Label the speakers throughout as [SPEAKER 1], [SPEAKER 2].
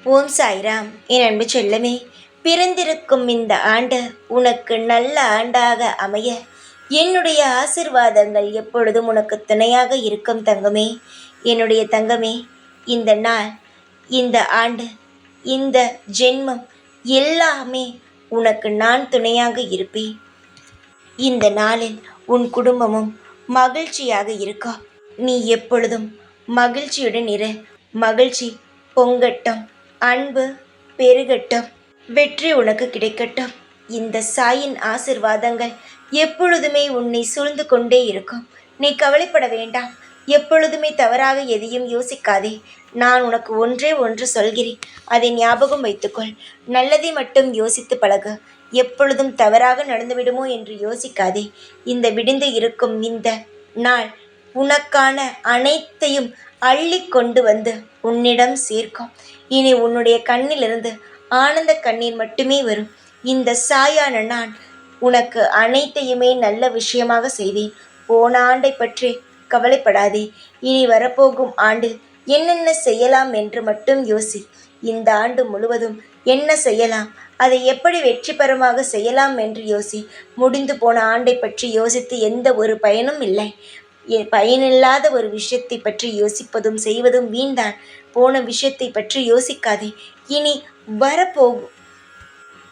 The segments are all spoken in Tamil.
[SPEAKER 1] ஓம் சாய்ராம். என் அன்பு செல்லமே, பிறந்திருக்கும் இந்த ஆண்டு உனக்கு நல்ல ஆண்டாக அமைய என்னுடைய ஆசிர்வாதங்கள் எப்பொழுதும் உனக்கு துணையாக இருக்கும் தங்கமே. என்னுடைய தங்கமே, இந்த நாள், இந்த ஆண்டு, இந்த ஜென்மம் எல்லாமே உனக்கு நான் துணையாக இருப்பேன். இந்த நாளில் உன் குடும்பமும் மகிழ்ச்சியாக இருக்கும். நீ எப்பொழுதும் மகிழ்ச்சியுடன் இரு. மகிழ்ச்சி பொங்கட்டும், அன்பு பெருகட்டும், வெற்றி உனக்கு கிடைக்கட்டும். இந்த சாயின் ஆசிர்வாதங்கள் எப்பொழுதுமே உன்னை சூழ்ந்து கொண்டே இருக்கும். நீ கவலைப்பட வேண்டாம். எப்பொழுதுமே தவறாக எதையும் யோசிக்காதே. நான் உனக்கு ஒன்றே ஒன்று சொல்கிறேன், அதை ஞாபகம் வைத்துக்கொள். நல்லதை மட்டும் யோசித்து பழகு. எப்பொழுதும் தவறாக நடந்துவிடுமோ என்று யோசிக்காதே. இந்த விடிந்து இருக்கும் இந்த நாள் உனக்கான அனைத்தையும் அள்ளி கொண்டு வந்து உன்னிடம் சேர்க்கும். இனி உன்னுடைய கண்ணிலிருந்து ஆனந்த கண்ணீர் மட்டுமே வரும். இந்த சாயான நான் உனக்கு அனைத்தையுமே நல்ல விஷயமாக செய்வேன். போன ஆண்டை பற்றி கவலைப்படாதே. இனி வரப்போகும் ஆண்டில் என்னென்ன செய்யலாம் என்று மட்டும் யோசி. இந்த ஆண்டு முழுவதும் என்ன செய்யலாம், அதை எப்படி வெற்றிகரமாக செய்யலாம் என்று யோசி. முடிந்து போன ஆண்டை பற்றி யோசித்து எந்த ஒரு பயனும் இல்லை. பயனில்லாத ஒரு விஷயத்தை பற்றி யோசிப்பதும் செய்வதும் வீண்தான். போன விஷயத்தை பற்றி யோசிக்காதே. இனி வரப்போகும்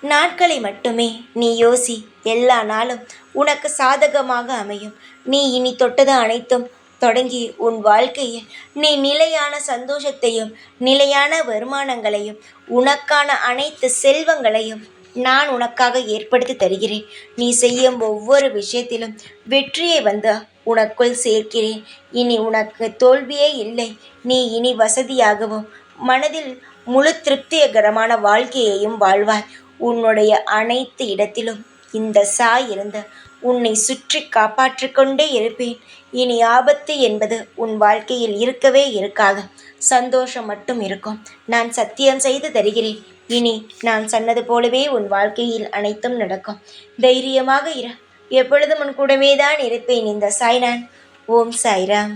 [SPEAKER 1] நாட்களை மட்டுமே நீ யோசி. எல்லா நாளும் உனக்கு சாதகமாக அமையும். நீ இனி தொட்டது அனைத்தும் தொடங்கி உன் வாழ்க்கையில் நீ நிலையான சந்தோஷத்தையும் நிலையான வருமானங்களையும் உனக்கான அனைத்து செல்வங்களையும் நான் உனக்காக ஏற்படுத்தி தருகிறேன். நீ செய்யும் ஒவ்வொரு விஷயத்திலும் வெற்றியை வந்து உனக்குள் சேர்க்கிறேன். இனி உனக்கு தோல்வியே இல்லை. நீ இனி வசதியாகவும் மனதில் முழு திருப்திகரமான வாழ்க்கையையும் வாழ்வாய். உன்னுடைய அனைத்து இடத்திலும் இந்த சாய் இருந்து உன்னை சுற்றி காப்பாற்றி கொண்டே இருப்பேன். இனி ஆபத்து என்பது உன் வாழ்க்கையில் இருக்கவே இருக்காது. சந்தோஷம் மட்டும் இருக்கும். நான் சத்தியம் செய்து தருகிறேன். இனி நான் சொன்னது போலவே உன் வாழ்க்கையில் அனைத்தும் நடக்கும். தைரியமாக இரு. எப்பொழுதும் உன் கூடவே தான் இருப்பேன். இந்த சாய்ராம். ஓம் சாய்ராம்.